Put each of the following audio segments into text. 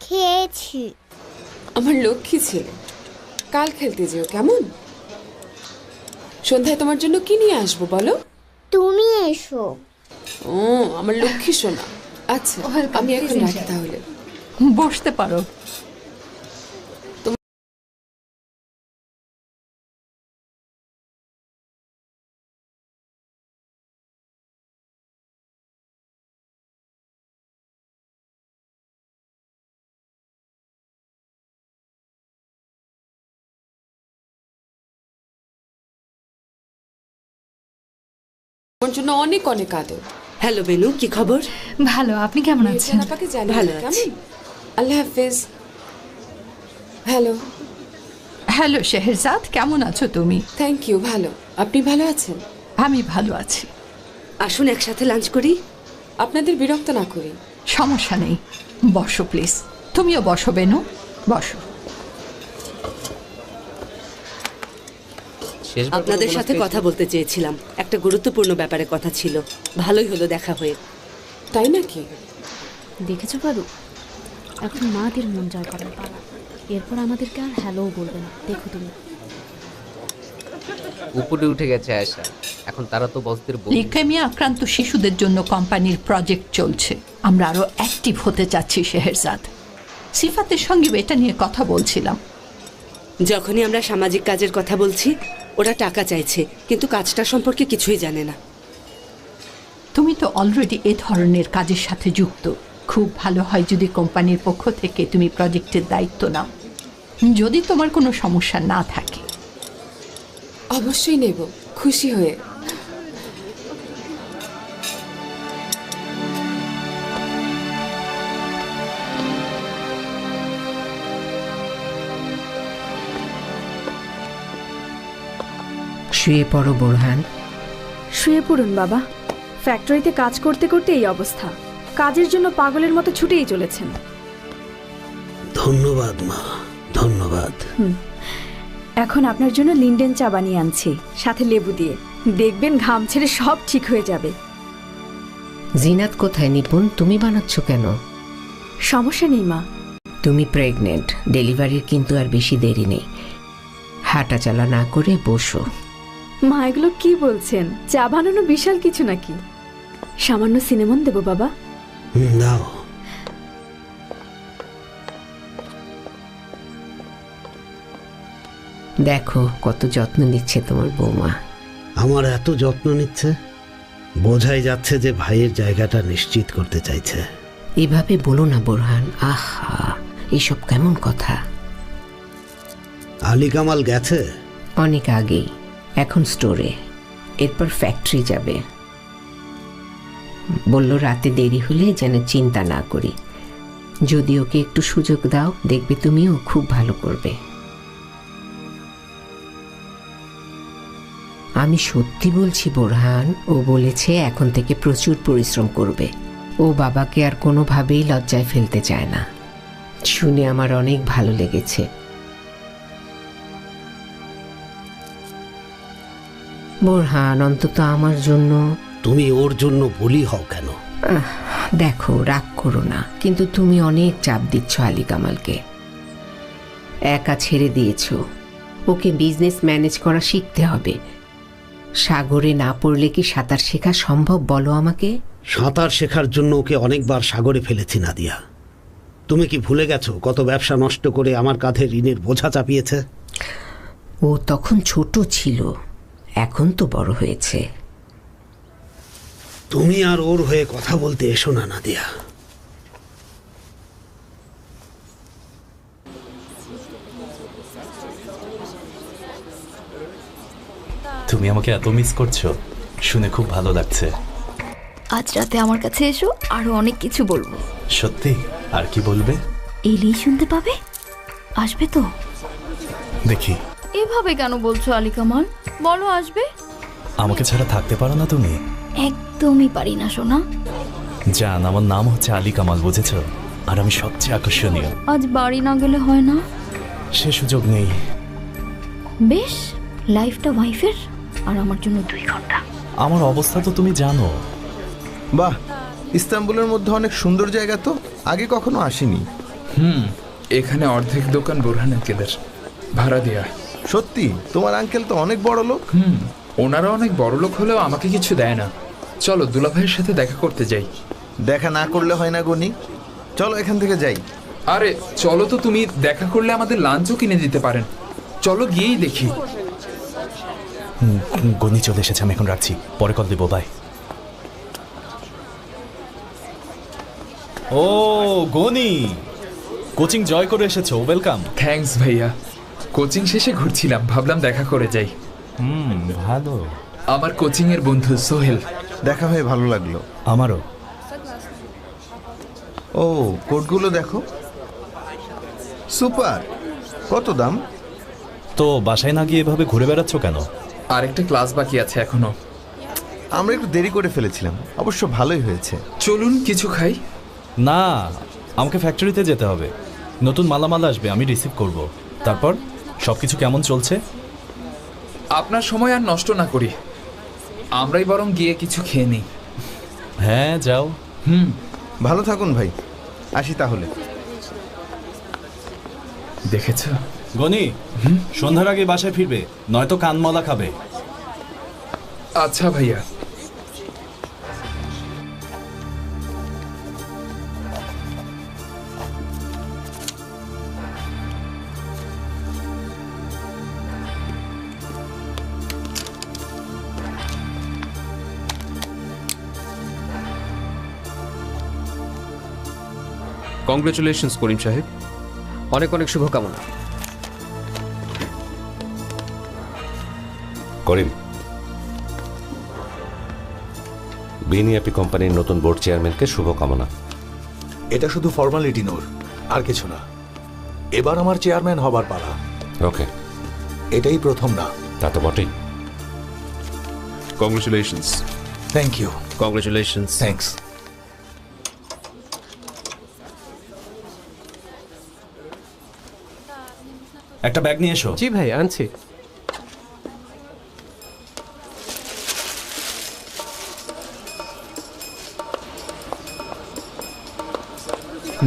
খেয়েছি। আমার লক্ষ্মী ছেলে, কাল খেলতে যেও কেমন? সন্ধ্যায় তোমার জন্য কি নিয়ে আসবো বলো? তুমি এসো। ও আমার লক্ষ্মী সোনা। আচ্ছা আমি এখন রাখি তাহলে। বসতে পারো। তোমার জন্য অনেক অনেক আদর। হ্যালো বেনু, কি খবর? ভালো, আপনি কেমন আছেন? আপনাকে জানি ভালো কেমন? আল্লাহ হাফেজ। হ্যালো। হ্যালো শেহরজাদ, কেমন আছো তুমি? থ্যাংক ইউ, ভালো। আপনি ভালো আছেন? আমি ভালো আছি। আসুন একসাথে লাঞ্চ করি। আপনাদের বিরক্ত না করি। সমস্যা নেই, বসো প্লিজ। তুমিও বসো বেনু, বসো। আপনাদের সাথে কথা বলতে চেয়েছিলাম, একটা গুরুত্বপূর্ণ ব্যাপারে কথা ছিল। ভালোই হলো দেখা হয়ে। তাই নাকি? দেখেছো পারু, এখন মাদের মন জয় করার পালা। এরপর আমাদেরকে আর হ্যালোও বলবে না। দেখো তুমি, উপরে উঠে গেছে আয়শা। এখন তারা তো বসদের বউ। লিউকেমিয়া আক্রান্ত শিশুদের জন্য কোম্পানির প্রজেক্ট চলছে। আমরা আরো অ্যাক্টিভ হতে চাচ্ছি শেহরজাদ। সিফাতের সঙ্গে এটা নিয়ে কথা বলছিলাম। যখনই আমরা সামাজিক কাজের কথা বলছি, ওরা টাকা চাইছে, কিন্তু কাজটা সম্পর্কে কিছুই জানে না। তুমি তো অলরেডি এ ধরনের কাজের সাথে যুক্ত। খুব ভালো হয় যদি কোম্পানির পক্ষ থেকে তুমি প্রজেক্টের দায়িত্ব নাও, যদি তোমার কোনো সমস্যা না থাকে। অবশ্যই নেব, খুশি হয়ে। শুয়ে পড়ো বোরহান। শুয়ে পড়ুন বাবা। ফ্যাক্টরিতে কাজ করতে করতে এই অবস্থা। কাজের জন্য পাগলের মতো ছুটেই চলেছেন। ধন্যবাদ মা, ধন্যবাদ। এখন আপনার জন্য লিন্ডেন চা বানিয়ে আনছি, সাথে লেবু দিয়ে। দেখবেন ঘাম ছেড়ে সব ঠিক হয়ে যাবে। জিনাত কোথায় নিপুণ? তুমি বানাচ্ছ কেন? সমস্যা নেই মা। তুমি প্রেগনেন্ট, ডেলিভারির কিন্তু আর বেশি দেরি নেই। হাঁটা চলা না করে বসো। মা এগুলো কি বলছেন? চা বানানো বিশাল কিছু নাকি? সামান্য সিনেমন দেবো বাবা? দাও। দেখো কত যত্ন নিচ্ছে তোমার বৌমা। আমার এত যত্ন নিচ্ছে, বোঝাই যাচ্ছে যে ভাইয়ের জায়গাটা নিশ্চিত করতে চাইছে। এভাবে বলো না বোরহান। আহা, এসব কেমন কথা? আলী কামাল গেছে অনেক আগেই, এখন স্টোরে, এরপর ফ্যাক্টরি যাবে। বলল রাতে দেরি হলে যেন চিন্তা না করি। যদি ওকে একটু সুযোগ দাও, দেখবে তুমিও খুব ভালো করবে। আমি সত্যি বলছি বোরহান, ও বলেছে এখন থেকে প্রচুর পরিশ্রম করবে। ও বাবাকে আর কোনোভাবেই লজ্জায় ফেলতে চায় না। শুনে আমার অনেক ভালো লেগেছে। বোরহান, অন্তত আমার জন্য। তুমি ওর জন্য বলি হও কেন? দেখো, রাগ করো না, কিন্তু তুমি অনেক চাপ দিচ্ছ আলী কামালকে। একা ছেড়ে দিয়েছ। ওকে বিজনেস ম্যানেজ করা শিখতে হবে। সাগরে না পড়লে কি সাঁতার শেখা সম্ভব বলো আমাকে? সাঁতার শেখার জন্য ওকে অনেকবার সাগরে ফেলেছি নাদিয়া। তুমি কি ভুলে গেছো কত ব্যবসা নষ্ট করে আমার কাঁধে ঋণের বোঝা চাপিয়েছে? ও তখন ছোট ছিল, এখন তো বড় হয়েছে। তুমি আর ওর হয়ে কথা বলতে এসো না নাদিয়া। তুমি আমাকে এত মিস করছো, শুনে খুব ভালো লাগছে। আজ রাতে আমার কাছে এসো, আরো অনেক কিছু বলবো। সত্যি? আর কি বলবে? এলেই শুনতে পাবে। আসবে তো? দেখি। এভাবে কেন বলছো আলী কামাল? বলো আসবে। আমাকে ছাড়া থাকতে পারো না তুমি? একদমই পারি না সোনা। জান, আমার নাম হচ্ছে আলী কামাল, বুঝেছো? আর আমি সবচেয়ে আকর্ষণীয়। আজ বাড়ি না গেলে হয় না? সে সুযোগ নেই। বেশ, লাইফটা ওয়াইফের আর আমার জন্য 2 ঘন্টা। আমার অবস্থা তো তুমি জানো। বাহ, ইস্তাম্বুলের মধ্যে অনেক সুন্দর জায়গা তো, আগে কখনো আসিনি। এখানে অর্ধেক দোকান বোরহান আঙ্কেলের, ভাড়া দেয়া। সত্যি? তোমার আঙ্কেল তো অনেক বড় লোক। ওনারা অনেক বড় লোক হলেও আমাকে কিছু দেয় না। চলো দুলাভাইয়ের সাথে দেখা করতে যাই। দেখা না করলে হয় না গনি, চলো এখান থেকে যাই। আরে চলো তো, তুমি দেখা করলে আমাদের লাঞ্চও কিনে দিতে পারেন। চলো গিয়েই দেখি। গনি চলে এসেছে, আমি এখন রাখছি, পরে কল দেবো, বাই। ও গনি, কোচিং জয় করে এসেছো, ওয়েলকাম। থ্যাঙ্কস ভাইয়া। কোচিং শেষে ঘুরছিলাম, ভাবলাম দেখা করে যাই। ভালো। আমার কোচিং এর বন্ধু সোহেল। দেখা হয়ে ভালো লাগলো। আমারও। ও কোটগুলো দেখো, সুপার। কত দাম? তো বাসায় না গিয়ে এভাবে ঘুরে বেড়াচ্ছ কেন? আরেকটা ক্লাস বাকি আছে এখনো। আমরা একটু দেরি করে ফেলেছিলাম, অবশ্য ভালোই হয়েছে। চলুন কিছু খাই। না, আমাকে ফ্যাক্টরিতে যেতে হবে, নতুন মালামাল আসবে, আমি রিসিভ করব। তারপর সবকিছু কেমন চলছে? আপনার সময় আর নষ্ট না করি, আমরাই বরং গিয়ে কিছু খেয়ে নিই। হ্যাঁ যাও। ভালো থাকুন ভাই, আসি তাহলে। দেখেছ গনি, সন্ধ্যার আগে বাসায় ফিরবে, নয়তো কানমলা খাবে। আচ্ছা ভাইয়া। কংগ্রেচুলেশনস করিম সাহেব, অনেক অনেক শুভকামনা। করিম, বিনিয়াপি কোম্পানির নতুন বোর্ড চেয়ারম্যানকে শুভকামনা। এটা শুধু ফর্মালিটি নূর, আর কিছু না। এবার আমার চেয়ারম্যান হবার পালা। ওকে, এটাই প্রথম না। তা তো বটেই। Congratulations. Thank you. Congratulations. Thanks. একটা ব্যাগ নিয়ে এসো। জি ভাই, আনছি।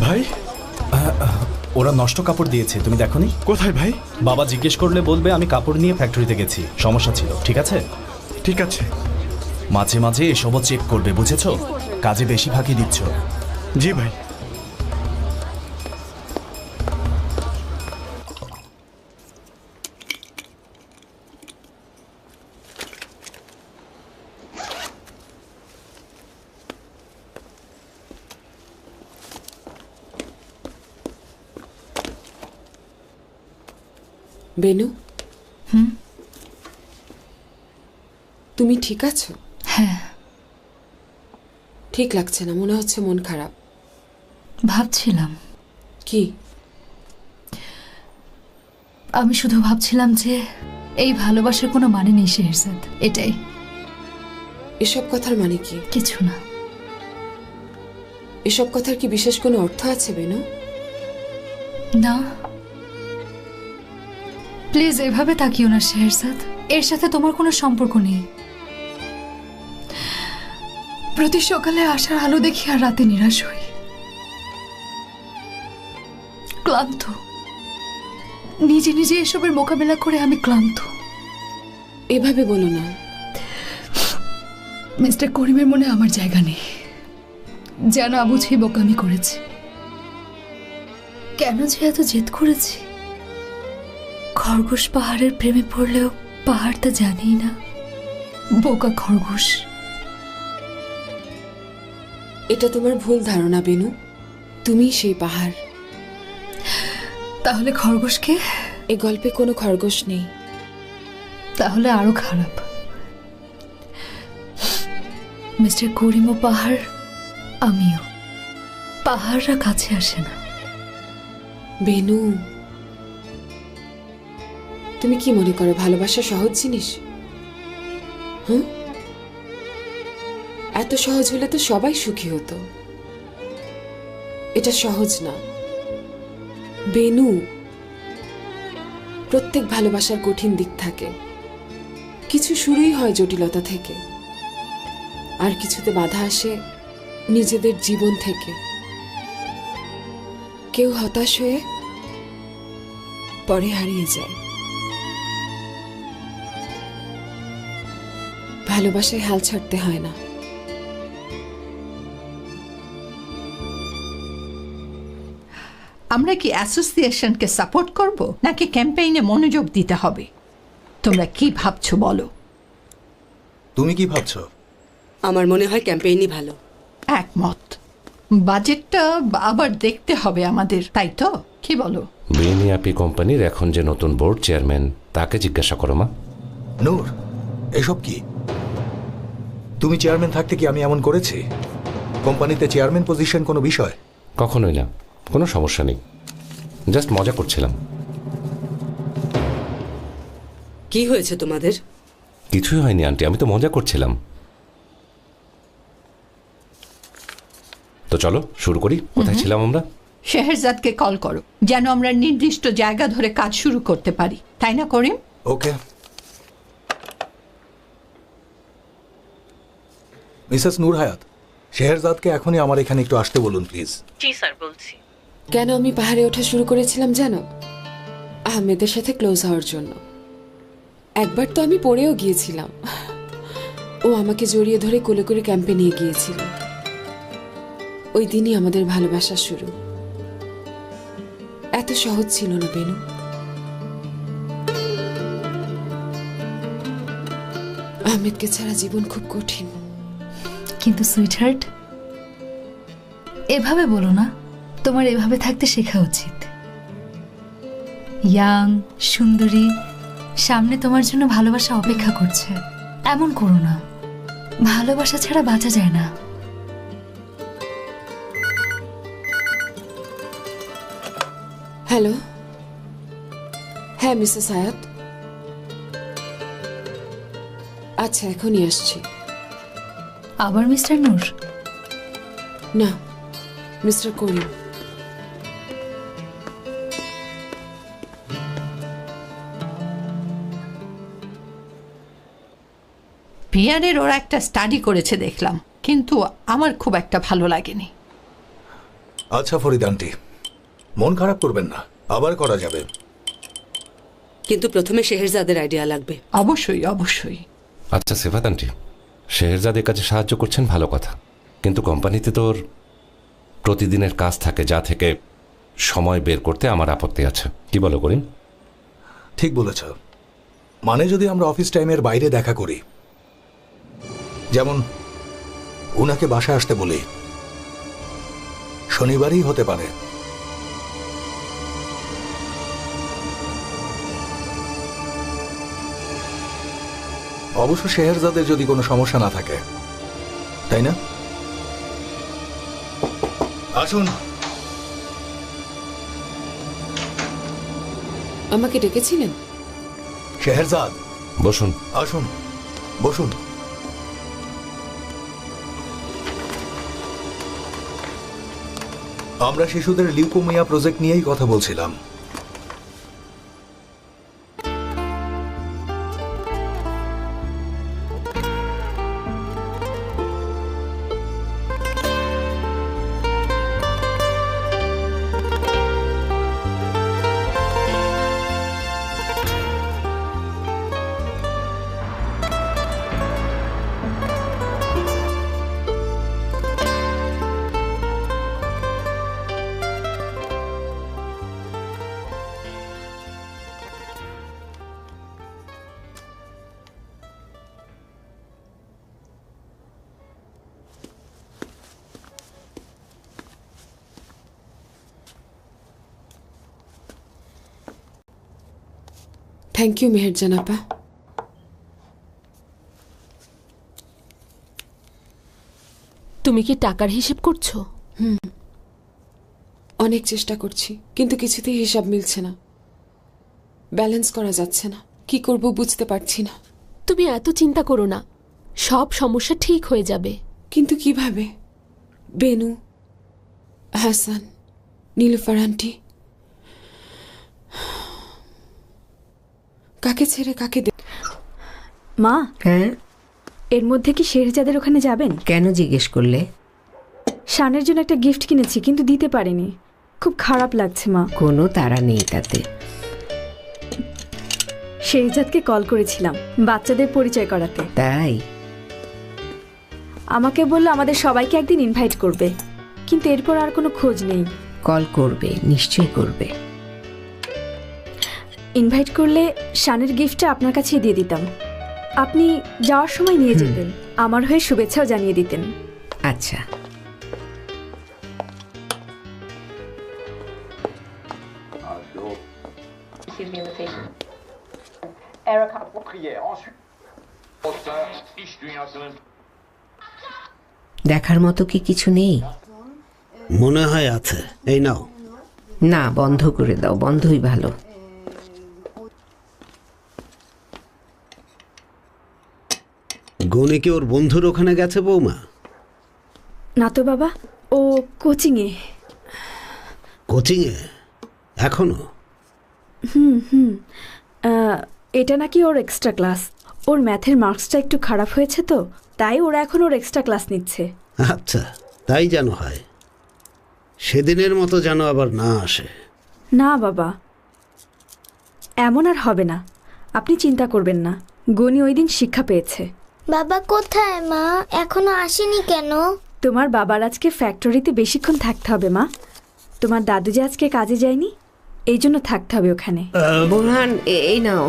ভাই, ওরা নষ্ট কাপড় দিয়েছে, তুমি দেখোনি? কোথায় ভাই? বাবা জিজ্ঞেস করলে বলবে আমি কাপড় নিয়ে ফ্যাক্টরিতে গেছি, সমস্যা ছিল। ঠিক আছে? ঠিক আছে। মাঝে মাঝে এসবও চেক করবে, বুঝেছো? কাজে বেশি ফাঁকি দিচ্ছ। জি ভাই। বেনু, তুমি ঠিক আছো? হ্যাঁ। ঠিক লাগছে না, মনে হচ্ছে মন খারাপ। ভাবছিলাম। কি? আমি শুধু ভাবছিলাম যে এই ভালোবাসার কোনো মানে নেই শেহজাদ, এটাই। এসব কথার মানে কি? কিছু না। এসব কথার কি বিশেষ কোনো অর্থ আছে বেনু? না, প্লিজ এভাবে তাকিও না শেহজাদ, এর সাথে তোমার কোনো সম্পর্ক নেই। প্রতি সকালে আসার আলো দেখি আর রাতে নিরাশ হই, ক্লান্ত। নিজে নিজে এসবের মোকাবেলা করে আমি ক্লান্ত। এভাবে বলো না। মিস্টার করিমের মনে আমার জায়গা নেই, যেন আবুঝে বোকামি করেছি। কেন যে এত জেদ করেছি? খরগোশ পাহাড়ের প্রেমে পড়লেও পাহাড় তা জানেই না। বোকা খরগোশ। এটা তোমার ভুল ধারণা বেনু, তুমি সেই পাহাড়। তাহলে খরগোশকে? এ গল্পে কোনো খরগোশ নেই। তাহলে আরো খারাপ। মিস্টার করিমও পাহাড়, আমিও। পাহাড়রা কাছে আসে না। বেনু, তুমি কি মনে করো ভালোবাসা সহজ জিনিস? এত সহজ হলে তো সবাই সুখী হতো। এটা সহজ না বেনু। প্রত্যেক ভালোবাসার কঠিন দিক থাকে। কিছু শুরুই হয় জটিলতা থেকে, আর কিছুতে বাধা আসে নিজেদের জীবন থেকে। কেউ হতাশ হয়ে পরে হারিয়ে যায়। ভালোবাসায় হাল ছাড়তে হয় না। আমরা কি অ্যাসোসিয়েশনকে সাপোর্ট করব নাকি ক্যাম্পেইনে মনোযোগ দিতে হবে? তোমরা কি ভাবছো বলো? তুমি কি ভাবছো? আমার মনে হয় ক্যাম্পেইনই ভালো। একমত। বাজেটটা আবার দেখতে হবে আমাদের, তাই তো? কি বলো? বেনিয়াপি কোম্পানির এখন যে নতুন বোর্ড চেয়ারম্যান, তাকে জিজ্ঞাসা করো মা। নূর, এসব কি? তুমি চেয়ারম্যান থাকতে কি আমি এমন করেছি? কোম্পানিতে চেয়ারম্যান পজিশন কোনো বিষয়? কখনোই না, কোনো সমস্যা নেই, জাস্ট মজা করছিলাম। কি হয়েছে তোমাদের? কিছুই হয়নি আন্টি, আমি তো মজা করছিলাম। তো চলো শুরু করি। কোথায় ছিলাম আমরা? শেহরজাদকে কল করো যেন আমরা নির্দিষ্ট জায়গা ধরে কাজ শুরু করতে পারি, তাই না করিম? ওকে। মিসেস নূর হায়াত, শেহরজাদকে এখনই আমার এখানে একটু আসতে বলুন প্লিজ। জি স্যার, বলছি। কেন আমি পাহাড়ে ওঠা শুরু করেছিলাম জানো? আহমেদের সাথে ক্লোজ হওয়ার জন্য। একবার তো আমি পড়েও গিয়েছিলাম। ও আমাকে জড়িয়ে ধরে কোলে করে ক্যাম্পে নিয়ে গিয়েছিল। ওই দিনই আমাদের ভালোবাসা শুরু। এত সহজ ছিল না বেনু। আহমেদকে ছাড়া জীবন খুব কঠিন। কিন্তু সুইটহার্ট, এভাবে বলো না। তোমার এভাবে থাকতে শেখা উচিত। ইয়াং, সুন্দরী, সামনে তোমার জন্য ভালোবাসা অপেক্ষা করছে। এমন করো না, ভালোবাসা ছাড়া বাঁচা যায় না। হ্যালো। হ্যাঁ মিসেস হায়াত। আচ্ছা, এখনই আসছি। আবার মিস্টার নূর? না, মিস্টার করিম। পিয়ারের ওরা একটা স্টাডি করেছে দেখলাম, কিন্তু আমার খুব একটা ভালো লাগেনি। আচ্ছা ফরিদ আন্টি, মন খারাপ করবেন না, আবার করা যাবে। কিন্তু প্রথমে শেহরজাদের আইডিয়া লাগবে। অবশ্যই অবশ্যই। আচ্ছা সেফাত আন্টি, শেহরজাদের কাছে সাহায্য করছেন ভালো কথা, কিন্তু কোম্পানিতে তোর প্রতিদিনের কাজ থাকে, যা থেকে সময় বের করতে আমার আপত্তি আছে। কি বলো করিম? ঠিক বলেছ। মানে যদি আমরা অফিস টাইমের বাইরে দেখা করি, যেমন উনাকে বাসায় আসতে বলি, শনিবারই হতে পারে। অবশ্য শেহরজাদের যদি কোনো সমস্যা না থাকে, তাই না? আসুন। আমাকে ডেকেছিলেন? শেহরজাদ, বসুন। আসুন, বসুন। আমরা শিশুদের লিউকোমিয়া প্রজেক্ট নিয়েই কথা বলছিলাম। থ্যাংক ইউ মেহেরজান আপা। তুমি কি টাকার হিসেব করছো? অনেক চেষ্টা করছি, কিন্তু কিছুতেই হিসাব মিলছে না, ব্যালেন্স করা যাচ্ছে না। কি করব বুঝতে পারছি না। তুমি এত চিন্তা করো না, সব সমস্যা ঠিক হয়ে যাবে। কিন্তু কিভাবে? বেনু, হাসান, নীলুফার আন্টি, কাকে ছেড়ে কাকে মা? হ্যাঁ, এর মধ্যে কি শেহরজাদের ওখানে যাবেন? কেন জিজ্ঞেস করলে? শানের জন্য একটা গিফট কিনেছি, কিন্তু দিতে পারিনি। খুব খারাপ লাগছে মা। কোনো তাড়া নেই তাতে। শেহজাদকে কল করেছিলাম বাচ্চাদের পরিচয় করাতে। তাই? আমাকে বললো আমাদের সবাইকে একদিন ইনভাইট করবে, কিন্তু এরপর আর কোনো খোঁজ নেই। কল করবে, নিশ্চয়ই করবে। ইনভাইট করলে শানের গিফটটা আপনার কাছেই দিয়ে দিতাম, আপনি যাওয়ার সময় নিয়ে যেতেন, আমার হয়ে শুভেচ্ছাও জানিয়ে দিতেন। আচ্ছা। দেখার মতো কি কিছু নেই? মনে হয় আছে, এই নাও। না, বন্ধ করে দাও, বন্ধই ভালো। গনি কি ওর বন্ধুর ওখানে গেছে বৌমা? না তো বাবা, ও কোচিংয়ে। কোচিংয়ে এখনো? হুম। এটা নাকি ওর এক্সট্রা ক্লাস। ওর ম্যাথের মার্কসটা একটু খারাপ হয়েছে তো, তাই ওরা এখন ওর এক্সট্রা ক্লাস নিচ্ছে। আচ্ছা, তাই যেন হয়, সেদিনের মতো যেন আবার না আসে। না বাবা, এমন আর হবে না, আপনি চিন্তা করবেন না। গনি ওই দিন শিক্ষা পেয়েছে। বাবা কোথায় মা? এখনো আসেনি কেন? তোমার বাবার আজকে ফ্যাক্টরিতে বেশিক্ষণ থাকতে হবে মা। তোমার দাদু যে আজকে কাজে যায়নি, এই জন্য থাকতে হবে ওখানে। বোরহান, এই নাও।